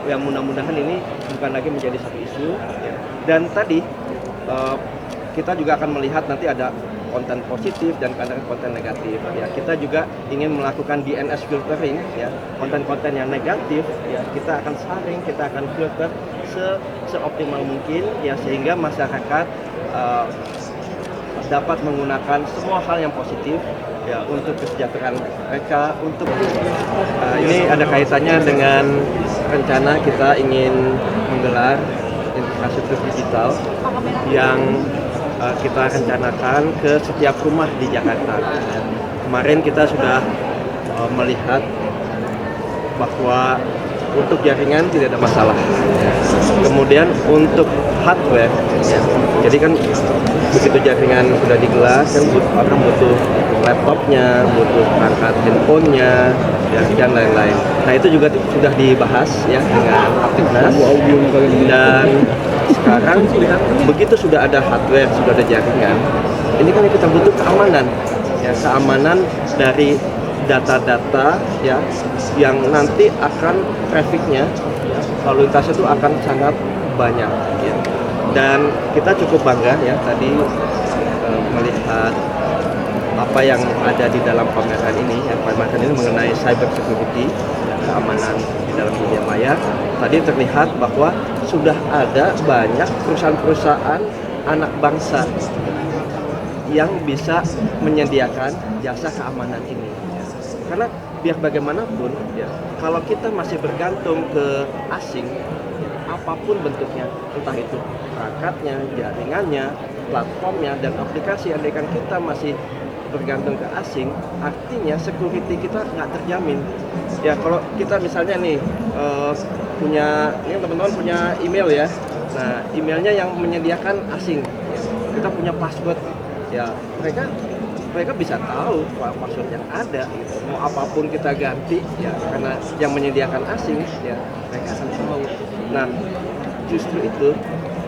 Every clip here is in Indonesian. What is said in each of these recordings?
yang mudah-mudahan ini bukan lagi menjadi satu isu. Dan tadi kita juga akan melihat nanti ada konten positif dan konten negatif. Ya, kita juga ingin melakukan DNS filtering, ya, konten-konten yang negatif, ya, kita akan saring, kita akan filter seoptimal mungkin, ya, sehingga masyarakat dapat menggunakan semua hal yang positif, ya, untuk kesejahteraan mereka. Untuk ini ada kaitannya dengan rencana kita ingin menggelar infrastruktur digital yang kita rencanakan ke setiap rumah di Jakarta. Kemarin kita sudah melihat bahwa untuk jaringan tidak ada masalah. Kemudian untuk hardware, ya, jadi kan begitu jaringan sudah digelar, kan orang butuh laptopnya, butuh perangkat handphonenya, ya, dan lain-lain. Nah, itu juga sudah dibahas, ya, dengan Aptinas. Dan sekarang begitu sudah ada hardware, sudah ada jaringan, ini kan kita butuh keamanan, ya, keamanan dari data-data, ya, yang nanti akan trafficnya, ya, lalu lintas itu akan sangat banyak, ya. Dan kita cukup bangga, ya, tadi melihat apa yang ada di dalam pameran ini, ya, pameran ini mengenai cyber security, ya, keamanan di dalam dunia maya. Tadi terlihat bahwa sudah ada banyak perusahaan-perusahaan anak bangsa yang bisa menyediakan jasa keamanan ini. Karena biar bagaimanapun, ya, kalau kita masih bergantung ke asing, apapun bentuknya, entah itu perangkatnya, jaringannya, platformnya, dan aplikasi, andaikan kita masih bergantung ke asing, artinya security kita nggak terjamin. Ya, kalau kita misalnya nih punya, ini teman-teman punya email, ya, nah emailnya yang menyediakan asing, kita punya password, ya, mereka bisa tahu password yang ada, gitu. Mau apapun kita ganti, ya, karena yang menyediakan asing, ya, mereka akan tahu. Nah, justru itu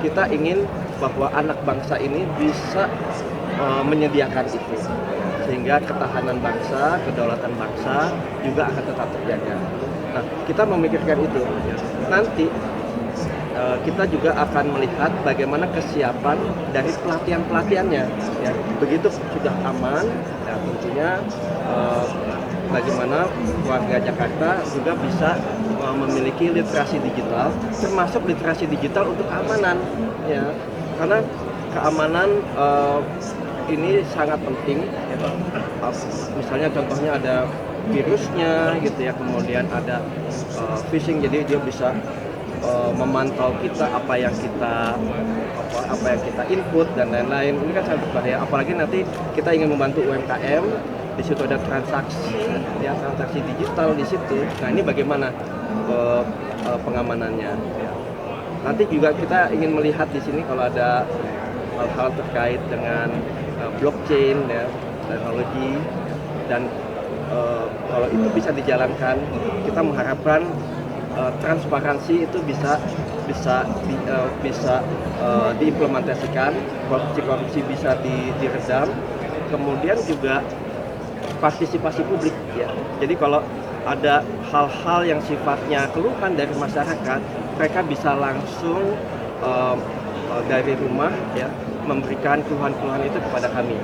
kita ingin bahwa anak bangsa ini bisa menyediakan itu, sehingga ketahanan bangsa, kedaulatan bangsa juga akan tetap terjaga. Nah, kita memikirkan itu. Nanti kita juga akan melihat bagaimana kesiapan dari pelatihan-pelatihannya. Ya, begitu sudah aman, ya, tentunya bagaimana warga Jakarta juga bisa memiliki literasi digital, termasuk literasi digital untuk keamanan, ya, karena keamanan ini sangat penting, ya. Misalnya contohnya ada virusnya, gitu ya, kemudian ada phishing, jadi dia bisa memantau kita apa yang kita input dan lain-lain. Ini kan sangat berbahaya, apalagi nanti kita ingin membantu UMKM, di situ ada transaksi, ya, transaksi digital di situ. Nah, ini bagaimana pengamanannya, ya. Nanti juga kita ingin melihat di sini kalau ada hal-hal terkait dengan blockchain, ya, teknologi, dan kalau itu bisa dijalankan, kita mengharapkan transparansi itu bisa diimplementasikan, korupsi bisa diredam, kemudian juga partisipasi publik, ya. Jadi kalau ada hal-hal yang sifatnya keluhan dari masyarakat, mereka bisa langsung dari rumah, ya, memberikan keluhan-keluhan itu kepada kami,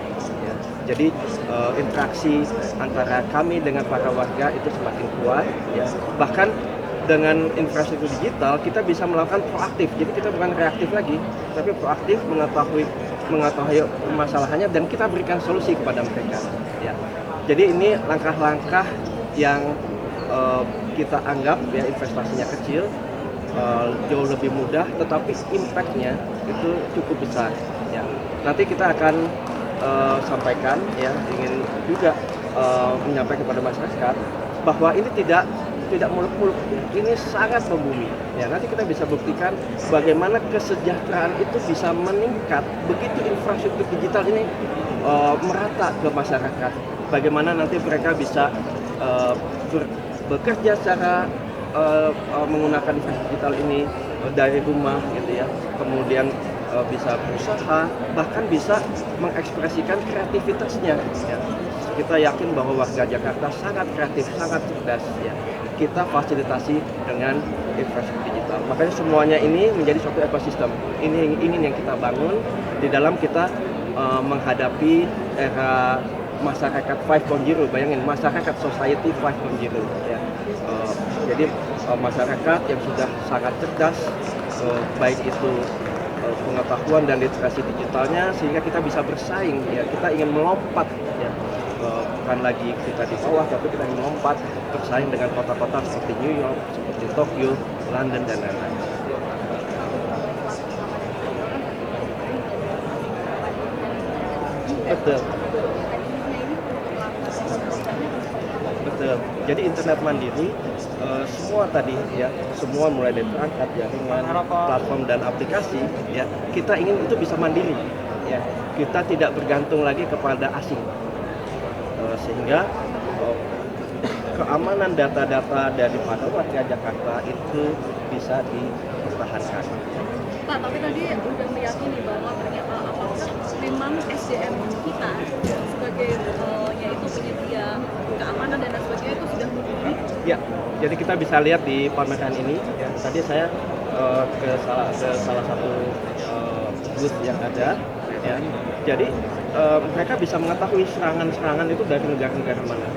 ya. Jadi interaksi antara kami dengan para warga itu semakin kuat, ya. Bahkan dengan infrastruktur digital kita bisa melakukan proaktif, jadi kita bukan reaktif lagi, tapi proaktif mengetahui masalahnya dan kita berikan solusi kepada mereka, ya. Jadi ini langkah-langkah yang kita anggap, ya, investasinya kecil, jauh lebih mudah, tetapi impact-nya itu cukup besar, ya. Nanti kita akan sampaikan, ya, ingin juga menyampaikan kepada masyarakat bahwa ini tidak muluk-muluk, ini sangat membumi, ya. Nanti kita bisa buktikan bagaimana kesejahteraan itu bisa meningkat begitu infrastruktur digital ini merata ke masyarakat. Bagaimana nanti mereka bisa bekerja secara menggunakan infrastruktur digital ini dari rumah, gitu ya. Kemudian bisa berusaha, bahkan bisa mengekspresikan kreativitasnya, ya. Kita yakin bahwa warga Jakarta sangat kreatif, sangat cerdas, ya. kita fasilitasi dengan infrastruktur digital. Makanya semuanya ini menjadi suatu ekosistem. Ini yang kita bangun di dalam kita menghadapi era masyarakat 5.0. Bayangin, masyarakat society 5.0 ya. Jadi masyarakat yang sudah sangat cerdas, baik itu pengetahuan dan literasi digitalnya, sehingga kita bisa bersaing ya. Kita ingin melompat ya, bukan lagi kita di bawah, tapi kita ingin melompat bersaing dengan kota-kota seperti New York, seperti Tokyo, London, dan lain-lain. Betul. Betul. Jadi internet mandiri, semua tadi ya, semua mulai dari perangkat, jaringan, platform dan aplikasi ya, kita ingin itu bisa mandiri ya. Kita tidak bergantung lagi kepada asing. Sehingga keamanan data-data daripada warga Jakarta itu bisa dipertahankan. Pak, tapi tadi udah meyakini bahwa ternyata apakah memang SDM kita sebagai yaitu penyedia keamanan dan sebagainya itu sudah mumpuni? Ya, jadi kita bisa lihat di pameran ini. Ya, tadi saya ke salah satu booth yang ada. Ya, jadi mereka bisa mengetahui serangan-serangan itu dari negara-negara mana.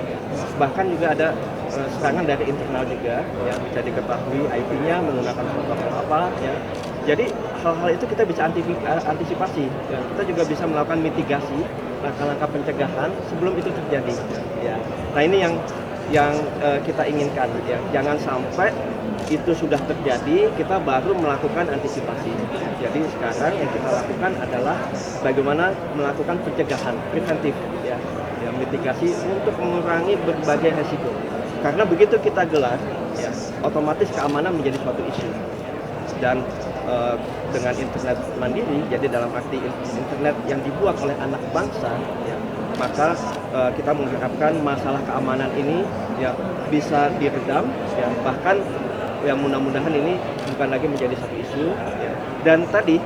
Bahkan juga ada serangan dari internal juga, yang bisa diketahui IP-nya menggunakan protokol apa. Ya. Jadi hal-hal itu kita bisa antisipasi. Ya. Kita juga bisa melakukan mitigasi, langkah-langkah pencegahan sebelum itu terjadi. Ya. Nah ini yang kita inginkan. Ya. Jangan sampai itu sudah terjadi, kita baru melakukan antisipasi. Jadi sekarang yang kita lakukan adalah bagaimana melakukan pencegahan preventif, ya, mitigasi untuk mengurangi berbagai resiko. Karena begitu kita gelar, ya, otomatis keamanan menjadi suatu isu. Dan dengan internet mandiri, jadi dalam arti internet yang dibuat oleh anak bangsa, ya, maka kita mengharapkan masalah keamanan ini ya bisa diredam, ya, bahkan yang mudah-mudahan ini bukan lagi menjadi satu isu ya. Dan tadi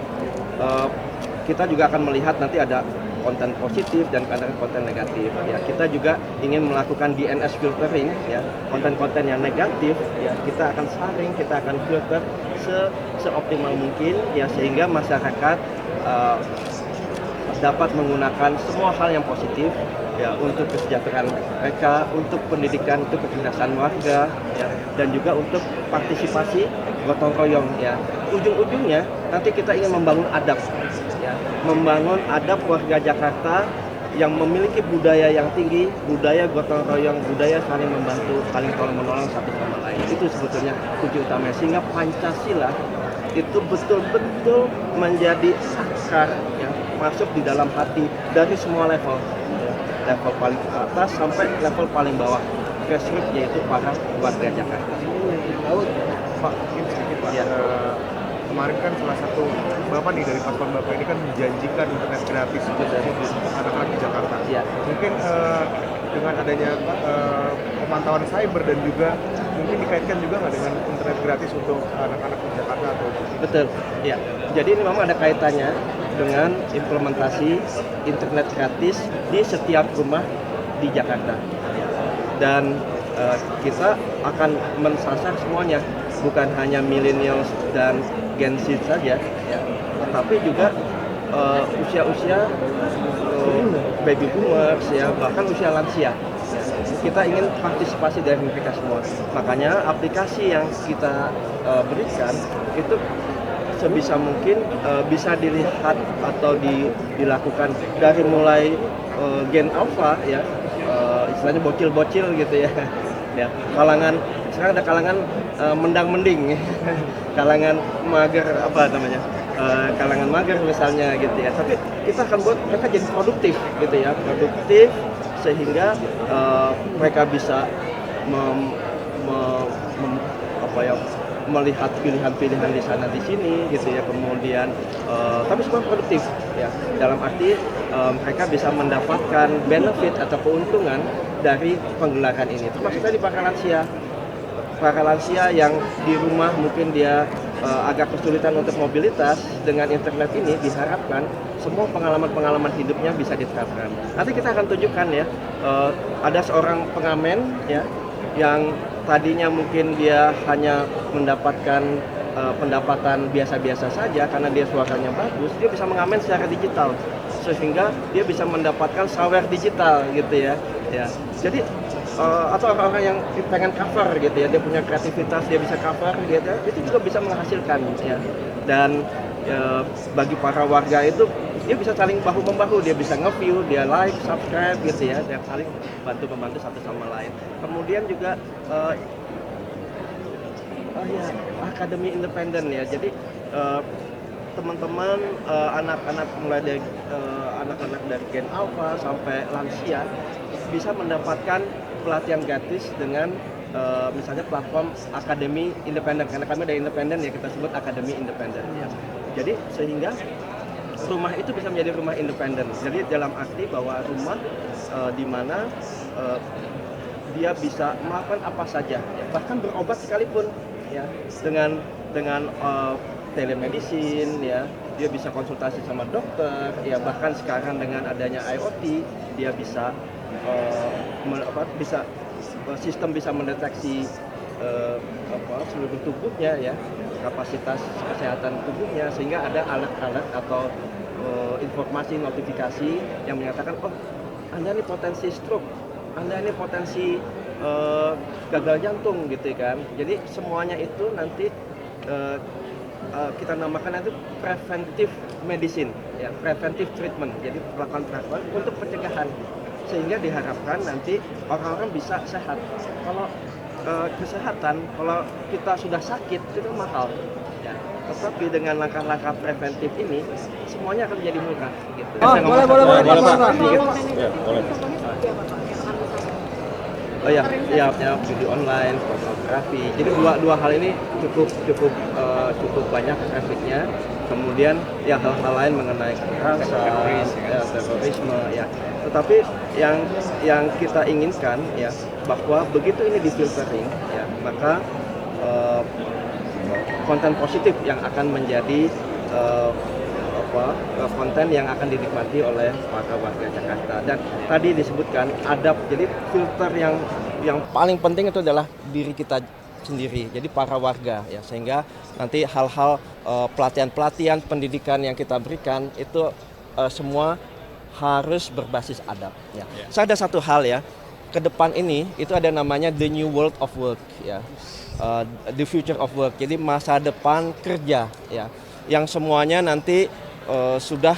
kita juga akan melihat nanti ada konten positif dan konten negatif ya. Kita juga ingin melakukan DNS filtering ya, konten-konten yang negatif ya kita akan saring, kita akan filter seoptimal mungkin ya, sehingga masyarakat dapat menggunakan semua hal yang positif ya untuk kesejahteraan mereka, untuk pendidikan, untuk kecerdasan warga ya, dan juga untuk partisipasi gotong royong ya. Ujung-ujungnya nanti kita ingin membangun adab ya, membangun adab warga Jakarta yang memiliki budaya yang tinggi, budaya gotong royong, budaya saling membantu, saling tolong menolong satu sama lain. Itu sebetulnya kunci utama, sehingga Pancasila itu betul-betul menjadi akar ya, masuk di dalam hati dari semua level, level paling atas sampai level paling bawah, grassroots, yaitu para warga Jakarta. Pak, mungkin sedikit Pak. Ya. Kemarin kan salah satu Bapak nih dari platform Bapak ini kan menjanjikan internet gratis untuk anak-anak di Jakarta. Ya. Mungkin dengan adanya pemantauan cyber dan juga mungkin dikaitkan juga nggak dengan internet gratis untuk anak-anak di Jakarta atau? Betul, ya. Jadi ini memang ada kaitannya dengan implementasi internet gratis di setiap rumah di Jakarta. Dan kita akan mensasar semuanya, bukan hanya millennials dan Gen Z saja, ya, tetapi juga usia-usia baby boomers, ya, bahkan usia lansia. Kita ingin partisipasi dari mereka semua. Makanya aplikasi yang kita berikan itu sebisa mungkin bisa dilihat atau dilakukan dari mulai Gen Alpha ya, istilahnya bocil-bocil gitu ya. Ya, kalangan sekarang ada kalangan mendang-mending, kalangan mager apa namanya, kalangan mager misalnya gitu ya. Tapi kita akan buat mereka jadi produktif gitu ya, produktif sehingga mereka bisa melihat pilihan-pilihan di sana di sini gitu ya. Kemudian tapi semua produktif ya, dalam arti mereka bisa mendapatkan benefit atau keuntungan dari penggelaran ini, termasuk tadi para lansia yang di rumah mungkin dia agak kesulitan untuk mobilitas. Dengan internet ini diharapkan semua pengalaman hidupnya bisa diterapkan. Nanti kita akan tunjukkan ya, ada seorang pengamen ya yang tadinya mungkin dia hanya mendapatkan pendapatan biasa-biasa saja karena dia suaranya bagus, dia bisa mengamen secara digital sehingga dia bisa mendapatkan sawer digital gitu ya. Jadi atau orang-orang yang pengen cover gitu ya, dia punya kreativitas, dia bisa cover gitu, itu juga bisa menghasilkan ya. Dan bagi para warga itu dia bisa saling bahu-membahu, dia bisa nge-view, dia like, subscribe gitu ya, dia saling bantu-membantu satu sama lain. Kemudian juga akademi independen ya. Jadi teman-teman anak-anak mulai dari anak-anak dari Gen Alpha sampai lansia bisa mendapatkan pelatihan gratis dengan misalnya platform akademi independen, karena kami ada independen ya, kita sebut akademi independen ya. Jadi sehingga rumah itu bisa menjadi rumah independen. Jadi dalam arti bahwa rumah di mana dia bisa melakukan apa saja, ya, bahkan berobat sekalipun ya, dengan telemedicine ya, dia bisa konsultasi sama dokter ya, bahkan sekarang dengan adanya IoT dia bisa sistem bisa mendeteksi seluruh tubuhnya ya, kapasitas kesehatan tubuhnya, sehingga ada alert-alert atau informasi notifikasi yang menyatakan oh Anda ini potensi stroke, Anda ini potensi gagal jantung gitu kan. Jadi semuanya itu nanti kita namakan itu preventive medicine ya, preventive treatment. Jadi melakukan treatment untuk pencegahan sehingga diharapkan nanti orang-orang bisa sehat. Kalau kesehatan, kalau kita sudah sakit itu mahal ya. Tetapi dengan langkah-langkah preventif ini semuanya akan menjadi murah gitu. Boleh Pak. Oh ya, judi online, fotografi. Jadi dua hal ini cukup banyak trafficnya. Kemudian ya hal-hal lain mengenai kekerasan, terorisme ya. Tetapi yang kita inginkan ya, bahwa begitu ini difiltering ya, maka konten positif yang akan menjadi konten yang akan dinikmati oleh para warga Jakarta. Dan tadi disebutkan adab, jadi filter yang paling penting itu adalah diri kita sendiri, jadi para warga ya, sehingga nanti hal-hal pelatihan pendidikan yang kita berikan itu semua harus berbasis adab ya. Saya ada satu hal ya, ke depan ini itu ada namanya the new world of work ya, the future of work, jadi masa depan kerja ya, yang semuanya nanti sudah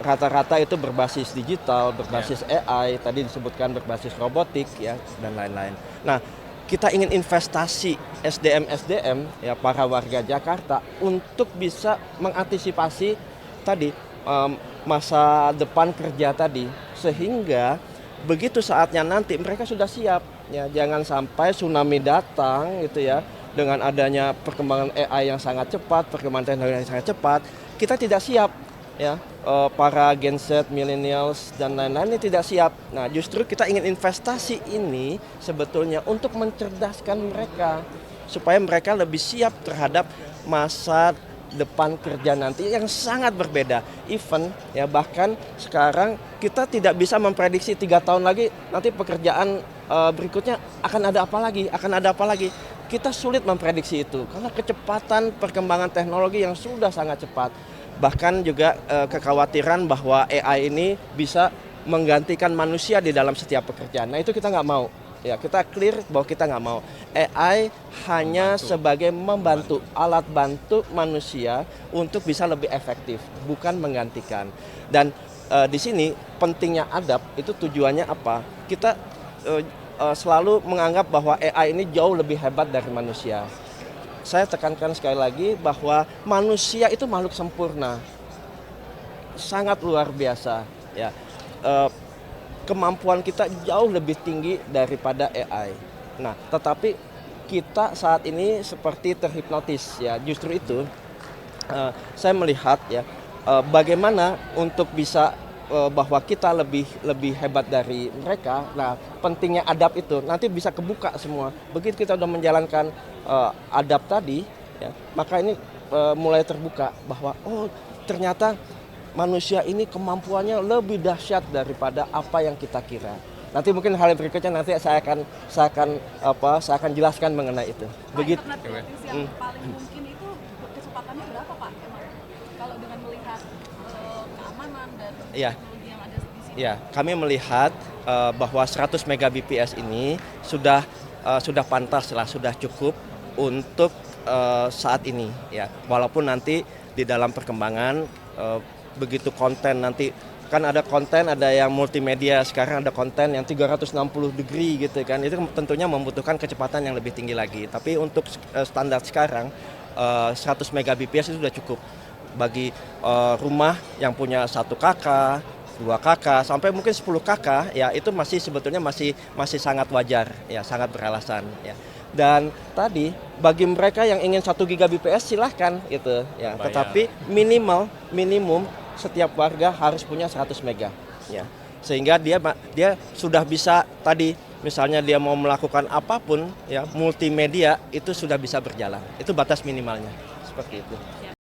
rata-rata itu berbasis digital, berbasis AI, tadi disebutkan berbasis robotik ya, dan lain-lain. Nah, kita ingin investasi SDM ya, para warga Jakarta untuk bisa mengantisipasi tadi masa depan kerja tadi, sehingga begitu saatnya nanti mereka sudah siap ya, jangan sampai tsunami datang gitu ya, dengan adanya perkembangan AI yang sangat cepat, perkembangan teknologi yang sangat cepat, kita tidak siap ya, para Gen Z, millennials dan lain-lain ini tidak siap. Nah, justru kita ingin investasi ini sebetulnya untuk mencerdaskan mereka supaya mereka lebih siap terhadap masa depan kerja nanti yang sangat berbeda. Even ya, bahkan sekarang kita tidak bisa memprediksi 3 tahun lagi nanti pekerjaan berikutnya akan ada apa lagi. Kita sulit memprediksi itu karena kecepatan perkembangan teknologi yang sudah sangat cepat. Bahkan juga kekhawatiran bahwa AI ini bisa menggantikan manusia di dalam setiap pekerjaan. Nah, itu kita nggak mau. Ya, kita clear bahwa kita nggak mau. AI hanya sebagai membantu, alat bantu manusia untuk bisa lebih efektif, bukan menggantikan. Dan di sini pentingnya adab itu tujuannya apa? Kita selalu menganggap bahwa AI ini jauh lebih hebat dari manusia. Saya tekankan sekali lagi bahwa manusia itu makhluk sempurna, sangat luar biasa ya. Kemampuan kita jauh lebih tinggi daripada AI. Nah, tetapi kita saat ini seperti terhipnotis ya. Justru itu saya melihat ya, bagaimana untuk bisa bahwa kita lebih hebat dari mereka. Nah, pentingnya adab itu nanti bisa kebuka semua. Begitu kita sudah menjalankan adab tadi ya, maka ini mulai terbuka bahwa oh ternyata manusia ini kemampuannya lebih dahsyat daripada apa yang kita kira. Nanti mungkin hal berikutnya nanti saya akan jelaskan mengenai itu. Begitu. Internet gratis yang paling mungkin itu kecepatannya berapa Pak? Emang kalau dengan melihat keamanan dan Iya. teknologi yang ada di sini. Ya, kami melihat bahwa 100 Mbps ini sudah pantas lah, sudah cukup untuk saat ini ya. Walaupun nanti di dalam perkembangan begitu konten nanti kan ada konten, ada yang multimedia, sekarang ada konten yang 360 degree gitu kan. Itu tentunya membutuhkan kecepatan yang lebih tinggi lagi. Tapi untuk standar sekarang 100 Mbps itu sudah cukup bagi rumah yang punya 1 KK, 2 KK, sampai mungkin 10 KK, ya itu masih sebetulnya masih sangat wajar, ya sangat beralasan. Ya. Dan tadi bagi mereka yang ingin 1 Gbps silahkan gitu, ya. Tetapi minimum setiap warga harus punya 100 mega, ya. Sehingga dia sudah bisa tadi misalnya dia mau melakukan apapun, ya multimedia itu sudah bisa berjalan. Itu batas minimalnya, seperti itu. Ya.